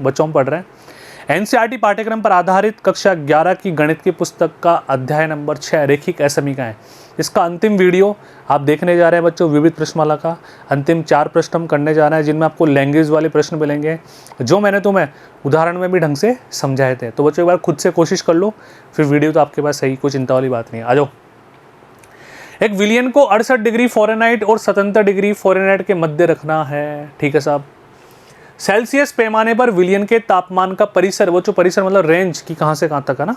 बच्चों हम पढ़ रहे हैं एनसीईआरटी पाठ्यक्रम पर आधारित कक्षा 11 की गणित की पुस्तक का अध्याय नंबर 6 रेखिक असमीकाएं। इसका अंतिम वीडियो आप देखने जा रहे हैं बच्चों। विविध प्रश्नमाला का अंतिम 4 प्रश्न हम करने जा रहे हैं, जिनमें आपको लैंग्वेज वाले प्रश्न मिलेंगे, जो मैंने तुम्हें उदाहरण में भी ढंग से समझाए थे। तो बच्चों एक बार खुद से कोशिश कर लो, फिर वीडियो तो आपके पास सही, कोई चिंता वाली बात नहीं है। आ जाओ। एक विलियन को 68 डिग्री फ़ारेनहाइट और 77 डिग्री फ़ारेनहाइट के मध्य रखना है। ठीक है साहब। सेल्सियस पैमाने पर विलियन के तापमान का परिसर, वो जो परिसर मतलब रेंज की कहाँ से कहाँ तक है ना,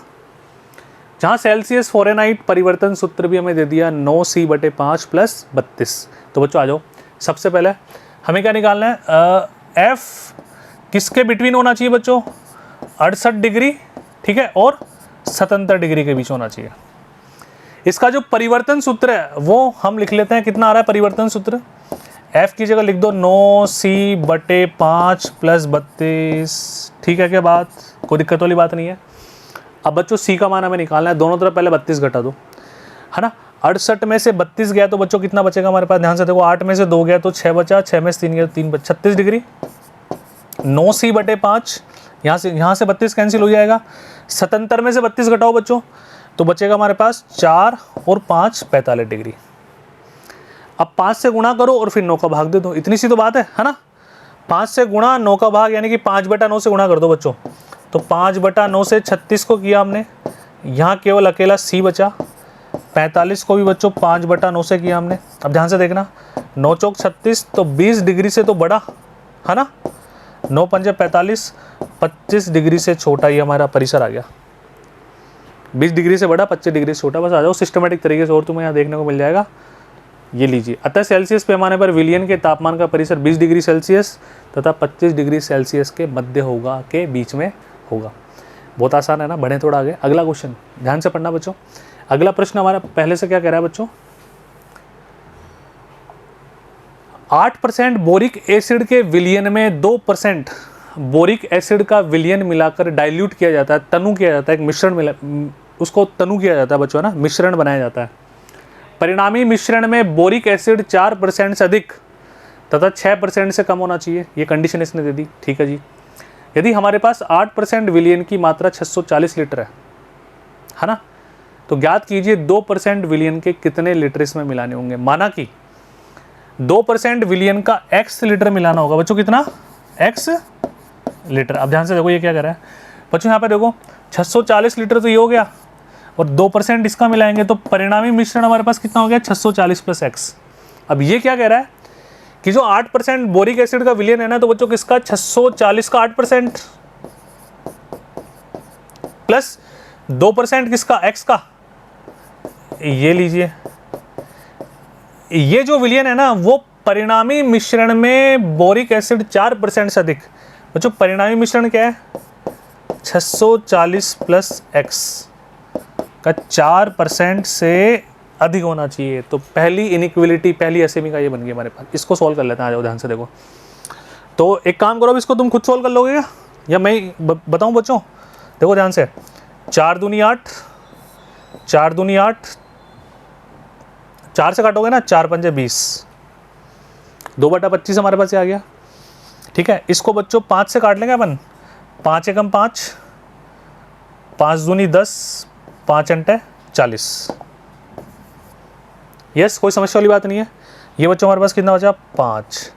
जहाँ सेल्सियस फ़ारेनहाइट परिवर्तन सूत्र भी हमें दे दिया 9c/5 + 32। तो बच्चों आ जाओ। सबसे पहले हमें क्या निकालना है, एफ किसके बिटवीन होना चाहिए बच्चों, 68 डिग्री, ठीक है, और 77 डिग्री के बीच होना चाहिए। इसका जो परिवर्तन सूत्र है वो हम लिख लेते हैं, कितना आ रहा है परिवर्तन सूत्र, एफ की जगह लिख दो 9c/5 + 32। ठीक है क्या बात, कोई दिक्कत वाली बात नहीं है। अब बच्चों सी का मान हमें निकालना है, दोनों तरफ पहले 32 घटा दो, है ना। 68 में से 32 गया तो बच्चों कितना बचेगा हमारे पास, ध्यान से देखो, 8 में से 2 गया तो 6 बचा, 6 में से 3 गया तो 3 बचा, 36 डिग्री। 9c/5, यहाँ से 32 कैंसिल हो जाएगा। 77 में से 32 घटाओ बच्चों, तो बचेगा हमारे पास 4 और 5 45 डिग्री। अब 5 से गुणा करो और फिर 9 का भाग दे दो, इतनी सी तो बात है ना। 5 से गुणा 9 का भाग, यानी कि 5/9 से गुणा कर दो बच्चों। तो 5/9 से 36 को किया हमने, यहाँ केवल अकेला सी बचा। 45 को भी बच्चों 5/9 से किया हमने। अब ध्यान से देखना, 9 चौक 36, तो 20 डिग्री से तो बड़ा है ना, 9 पंजे 45, 25 डिग्री से छोटा, ये हमारा परिसर आ गया। 20 डिग्री से बड़ा, 25 डिग्री से छोटा। बस आ जाओ सिस्टमेटिक तरीके से, और तुम्हें यहाँ देखने को मिल जाएगा। ये लीजिए, अतः सेल्सियस पैमाने पर विलियन के तापमान का परिसर 20 डिग्री सेल्सियस तथा 25 डिग्री सेल्सियस के मध्य होगा, के बीच में होगा। बहुत आसान है ना, बढ़े थोड़ा आगे। अगला क्वेश्चन ध्यान से पढ़ना बच्चों। अगला प्रश्न हमारा पहले से क्या कह रहा है बच्चों, 8% बोरिक एसिड के विलियन में 2% बोरिक एसिड का विलियन मिलाकर डाइल्यूट किया जाता है, तनु किया जाता है, एक मिश्रण मिला, उसको तनु किया जाता है बच्चों, है ना, मिश्रण बनाया जाता है। परिणामी मिश्रण में बोरिक एसिड 4% से अधिक तथा 6% से कम होना चाहिए, ये कंडीशन इसने दे दी। ठीक है जी। यदि हमारे पास 8% विलियन की मात्रा 640 लीटर है ना, तो ज्ञात कीजिए 2% विलियन के कितने लीटर इसमें मिलाने होंगे। माना कि 2% विलियन का x लीटर मिलाना होगा बच्चों, कितना, x लीटर। अब ध्यान से देखो ये क्या कर रहा है बच्चों, यहाँ पे देखो 640 लीटर तो ये हो गया, और 2% इसका मिलाएंगे तो परिणामी मिश्रण हमारे पास कितना हो गया, 640 + x। अब ये क्या कह रहा है कि जो 8% बोरिक एसिड का विलियन है ना, तो बच्चों किसका, 640 का 8% प्लस 2% किसका, x का। ये लीजिए, ये जो विलियन है ना, वो परिणामी मिश्रण में बोरिक एसिड 4% से अधिक। बच्चों परिणामी मिश्रण क्या है, 640 + x का 4% से अधिक होना चाहिए। तो पहली इनइक्वलिटी, पहली असीमिका ये बन गई हमारे पास। इसको सॉल्व कर लेते हैं, आ जाओ ध्यान से देखो। तो एक काम करो, अब इसको तुम खुद सॉल्व कर लोगे क्या, या मैं बताऊं बच्चों। देखो ध्यान से, 4 दूनी 8, 4 दूनी 8, 4 से काटोगे ना, 4 पंजे 20, 2/25 हमारे पास ये आ गया। ठीक है, इसको बच्चों 5 से काट लेंगे अपन, 5 एकम 5, 5 दूनी 10, 5 अंटे 40। यस, कोई समस्या वाली बात नहीं है। ये बच्चों हमारे पास कितना बचा, 5।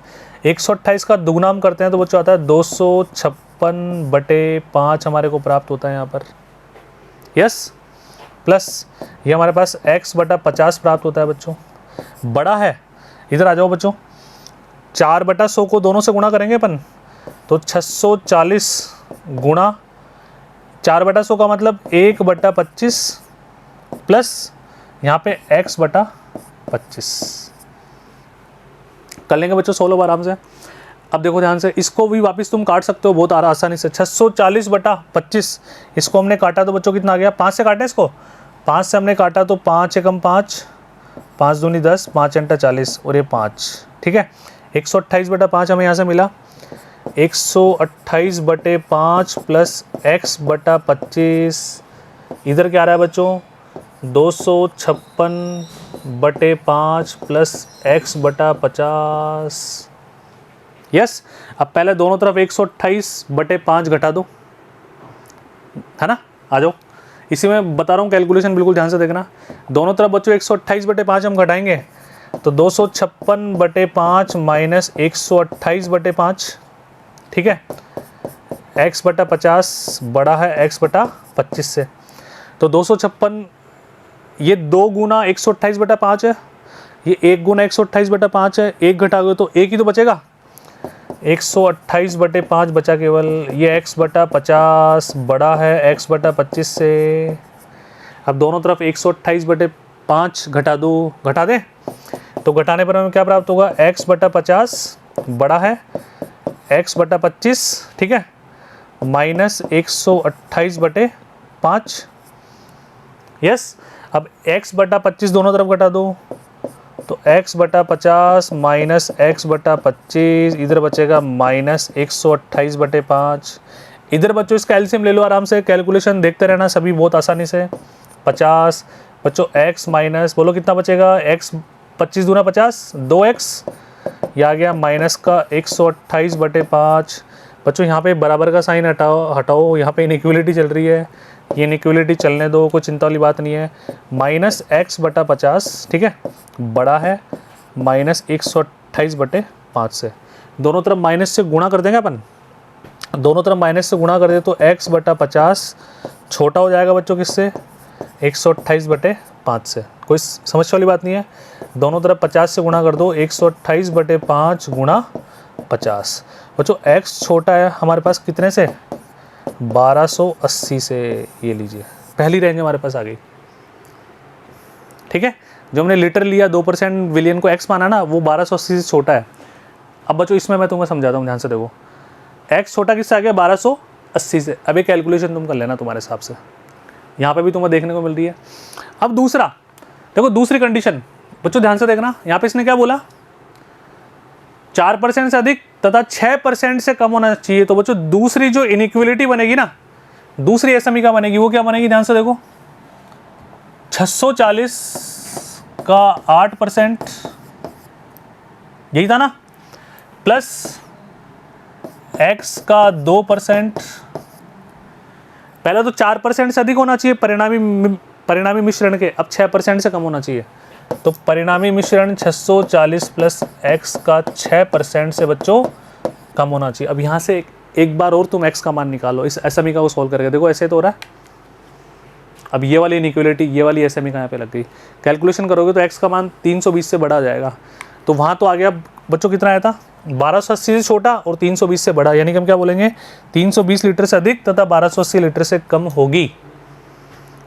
128 का दुगुना हम करते हैं तो बच्चों आता है 256/5 हमारे को प्राप्त होता है यहाँ पर। यस, प्लस ये हमारे पास x/50 प्राप्त होता है बच्चों। बड़ा है, इधर आ जाओ बच्चों, 4/100 को दोनों से गुणा करेंगे अपन, तो 640 गुणा 4/100 का मतलब 1/25 प्लस यहाँ पे x/25 कर लेंगे बच्चों, 16 आराम से। अब देखो ध्यान से, इसको भी वापस तुम काट सकते हो बहुत आसानी से। 640/25 इसको हमने काटा तो बच्चों कितना आ गया, 5 से काटे इसको, 5 से हमने काटा तो 5 एकम 5, 5 दूनी 10, 5 अंटा 40, और ये 5। ठीक है, 128/5 हमें यहाँ से मिला। 128/5 प्लस x/25, इधर क्या आ रहा है बच्चों, 256/5 प्लस x/50, यस। अब पहले दोनों तरफ 128/5 घटा दो, है ना। आ जाओ, इसी में बता रहा हूँ कैलकुलेशन, बिल्कुल ध्यान से देखना। दोनों तरफ बच्चों 128/5 हम घटाएंगे तो 256/5 माइनस 128/5, ठीक है। x/50 बड़ा है x/25 से, तो 256, ये 2 गुना 128/5 है, ये 1 गुना 128/5 है, 1 घटाओगे तो 1 ही तो बचेगा। 128/5 बचा केवल, ये x/50 बड़ा है x/25 से। अब दोनों तरफ 128/5 घटा दो, घटा दें तो घटाने पर हमें क्या प्राप्त होगा, x/50 बड़ा है x/25, ठीक है, माइनस 128/5। यस। अब x/25 दोनों तरफ घटा दो तो x/50 माइनस x/25, इधर बचेगा माइनस 128/5। इधर बच्चों इसका एलसीएम ले लो आराम से, कैलकुलेशन देखते रहना सभी बहुत आसानी से। 50 बच्चों x माइनस, बोलो कितना बचेगा, x 25 दूना 50, 2x, ये आ गया माइनस का 128/5। बच्चों यहाँ पे बराबर का साइन हटाओ, यहाँ पे इनइक्वलिटी चल रही है, ये इनइक्वलिटी चलने दो, कोई चिंता वाली बात नहीं है। माइनस x/50, ठीक है, बड़ा है माइनस 128/5 से। दोनों तरफ माइनस से गुणा कर देंगे अपन, दोनों तरफ माइनस से गुणा कर दे तो x/50 छोटा हो जाएगा बच्चों किससे, 128/5 से। कोई समस्या वाली बात नहीं है। दोनों तरफ 50 से गुणा कर दो, 128/5 गुणा 50। बच्चों x छोटा है हमारे पास कितने से, 1280 से। ये लीजिए पहली रेंज हमारे पास आ गई, ठीक है। जो हमने लीटर लिया 2% विलियन को x माना ना, वो 1280 से छोटा है। अब बच्चों इसमें मैं तुम्हें समझाता हूँ, ध्यान से देखो। x छोटा किससे आ गया, 1280 से। अब ये कैलकुलेशन तुम कर लेना तुम्हारे हिसाब से, यहाँ पे भी तुम्हें देखने को मिल रही है। अब दूसरा देखो, दूसरी कंडीशन बच्चों ध्यान से देखना, यहाँ पे इसने क्या बोला, 4% से अधिक तथा 6% से कम होना चाहिए। तो बच्चों दूसरी जो इनइक्वलिटी बनेगी ना, दूसरी असमीका बनेगी, वो क्या बनेगी, ध्यान से देखो। 640 का 8%, यही था ना, प्लस x का 2%। पहले तो 4% से अधिक होना चाहिए परिणामी मिश्रण के, अब 6% से कम होना चाहिए। तो परिणामी मिश्रण 640 प्लस x का 6% से बच्चों कम होना चाहिए। अब यहाँ से एक बार और तुम x का मान निकालो, इस समीकरण को सोल्व करके देखो, ऐसे तो हो रहा है। अब ये वाली इनइक्वलिटी, ये वाली समीकरण यहाँ पे लग गई, कैलकुलेशन करोगे तो x का मान 320 से बड़ा आ जाएगा। तो वहाँ तो आ गया बच्चों, कितना आया था, 1280 से छोटा और 320 से बड़ा, यानी कि हम क्या बोलेंगे, 320 लीटर से अधिक तथा 1280 लीटर से कम होगी।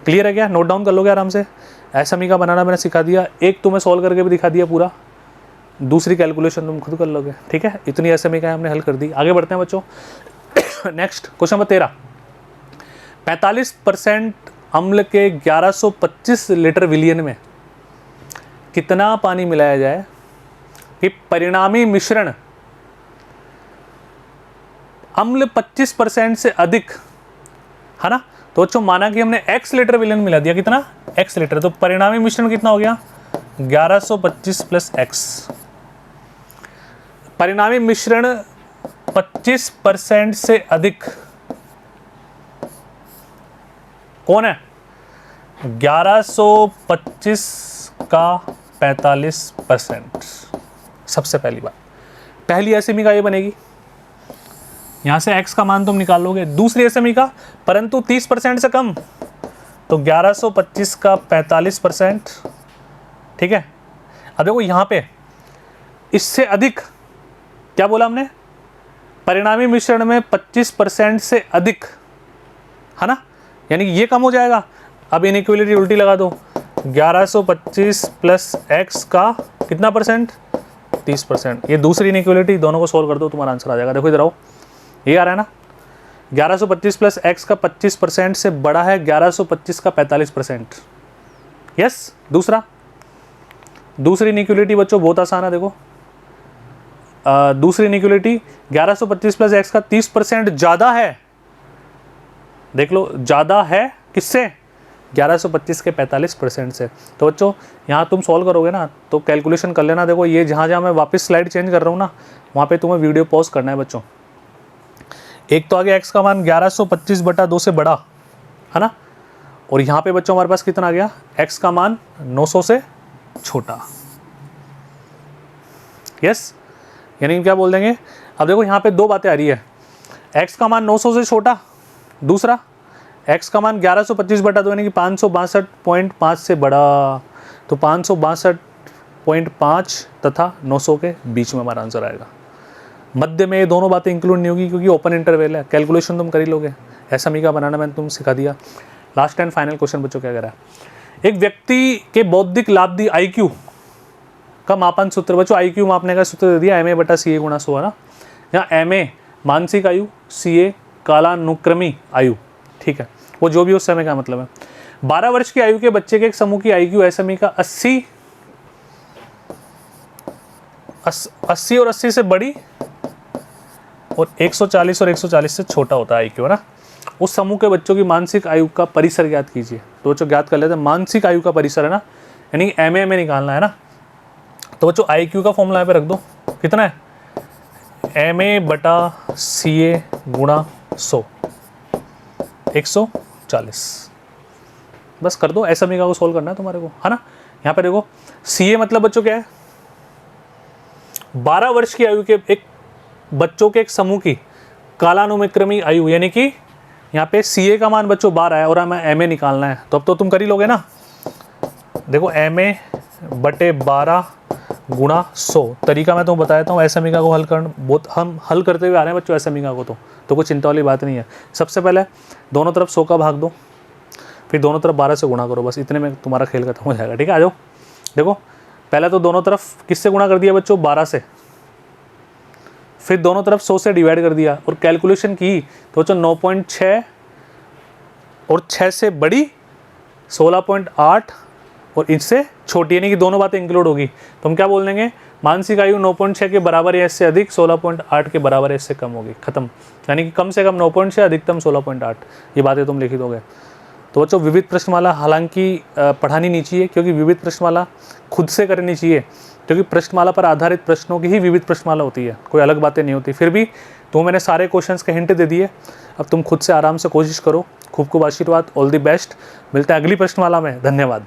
क्लियर है क्या, नोट डाउन कर लोगे आराम से। समीकरण बनाना मैंने सिखा दिया, एक तुम्हें सॉल्व करके भी दिखा दिया पूरा, दूसरी कैलकुलेशन तुम खुद कर लोगे, ठीक है। इतनी समीकरण हमने हल कर दी। आगे बढ़ते हैं बच्चों। Next question number 13। 45% अम्ल के 1125 लीटर विलियन में कितना पानी मिलाया जाए कि परिणामी मिश्रण अम्ल 25% से अधिक, है ना। तो बच्चों माना कि हमने x लीटर विलियन मिला दिया, कितना, x लीटर, तो परिणामी मिश्रण कितना हो गया, 1125 प्लस x। परिणामी मिश्रण 25% से अधिक कौन है, 1125 का 45%। सबसे पहली बात, पहली असमीका ये बनेगी, यहां से x का मान तुम निकालोगे। दूसरी असमीका, परंतु 30% से कम, तो 1125 का 45%, ठीक है। अब देखो यहां पे इससे अधिक क्या बोला हमने, परिणामी मिश्रण में 25% से अधिक, है ना, यानी कि ये कम हो जाएगा। अब इनइक्वलिटी उल्टी लगा दो, 1125 प्लस x का कितना परसेंट, 30%। ये दूसरी इनइक्वलिटी, दोनों को सोल्व कर दो, तुम्हारा आंसर आ जाएगा। देखो इधर आओ, ये आ रहा है ना, 1125 प्लस x का 25% से बड़ा है 1125 का 45%। यस। दूसरी इनइक्वलिटी बच्चों बहुत आसान है, देखो दूसरी इनइक्वलिटी 1125 प्लस x का 30% ज़्यादा है, देख लो ज़्यादा है किससे, 1125 के 45% से। तो बच्चों यहाँ तुम सॉल्व करोगे ना तो कैलकुलेशन कर लेना। देखो ये जहाँ जहाँ मैं वापस स्लाइड चेंज कर रहा हूँ ना, वहाँ पे तुम्हें वीडियो पॉज करना है बच्चों। एक तो आगे x का मान 1125/2 से बड़ा है ना, और यहाँ पे बच्चों हमारे पास कितना आ गया, x का मान 900 से छोटा। यस, यानी कि क्या बोल देंगे, अब देखो यहाँ पे दो बातें आ रही है, x का मान 900 से छोटा, दूसरा x का मान 1125/2 यानी कि 562.5 से बड़ा। तो 562.5 तथा 900 के बीच में हमारा आंसर आएगा। मध्य में ये दोनों बातें इंक्लूड नहीं होगी क्योंकि ओपन इंटरवल है, कैलकुलेशन तुम कर ही लोगे, एसएमई बनना मैंने तुम सिखा दिया। लास्ट एंड फाइनल क्वेश्चन बच्चों क्या कह रहा है, एक व्यक्ति के बौद्धिक लाभ IQ का मापन सूत्र, बच्चों IQ मापने का सूत्र दे दिया MA/CA × 100 है ना। यहाँ MA मानसिक आयु, CA कालानुक्रमी आयु, ठीक है, वो जो भी उस समय का मतलब है। 12 वर्ष की आयु के बच्चे के एक समूह की IQ SME का 80 और 80 से बड़ी और 140 और 140 से छोटा होता है IQ है ना। उस समूह के बच्चों की मानसिक आयु का परिसर ज्ञात कीजिए। तो बच्चों ज्ञात कर लेते हैं, मानसिक आयु का परिसर है ना, यानी MA में निकालना है ना। तो बच्चों IQ का फॉर्मूला यहाँ पे रख दो, कितना है MA/CA × 100 140, बस कर दो। SME का को सोल्व करना है तुम्हारे को है ना। यहाँ पे देखो CA मतलब बच्चों क्या है, 12 वर्ष की आयु के एक बच्चों के एक समूह की कालानुक्रमी आयु, यानी कि यहाँ पे CA का मान बच्चों 12 है और हमें MA निकालना है, तो अब तो तुम कर ही लोगे ना। देखो MA/12 × 100 तरीका मैं तुम्हें बताता हूँ SME का को हल करना, बहुत हम हल करते हुए आ रहे हैं बच्चों SME का को, तो कोई चिंता वाली बात नहीं है। सबसे पहले दोनों तरफ 100 का भाग दो, फिर दोनों तरफ 12 से गुणा करो, बस इतने में तुम्हारा खेल खत्म हो जाएगा, ठीक है। आ जाओ, देखो पहले तो दोनों तरफ किससे गुणा कर दिया बच्चों, 12 से, फिर दोनों तरफ 100 से डिवाइड कर दिया और कैलकुलेशन की तो बच्चों 9.6 और 6 से बड़ी 16.8 और इससे छोटी, यानी कि दोनों बातें इंक्लूड होगी। तो हम क्या बोल देंगे, मानसिक आयु 9.6 के बराबर या इससे अधिक, 16.8 के बराबर या इससे कम होगी, खत्म। यानी कि कम से कम 9.6, अधिकतम 16.8, ये बातें तुम लिखी दोगे। तो बच्चों विविध प्रश्नमाला हालांकि पढ़ानी नहीं चाहिए, क्योंकि विविध प्रश्नमाला खुद से करनी चाहिए, क्योंकि प्रश्नमाला पर आधारित प्रश्नों की ही विविध प्रश्नमाला होती है, कोई अलग बातें नहीं होती। फिर भी तो मैंने सारे क्वेश्चंस के हिंट दे दिए, अब तुम खुद से आराम से कोशिश करो। खूब खूब आशीर्वाद, ऑल द बेस्ट। मिलते हैं अगली प्रश्नमाला में, धन्यवाद।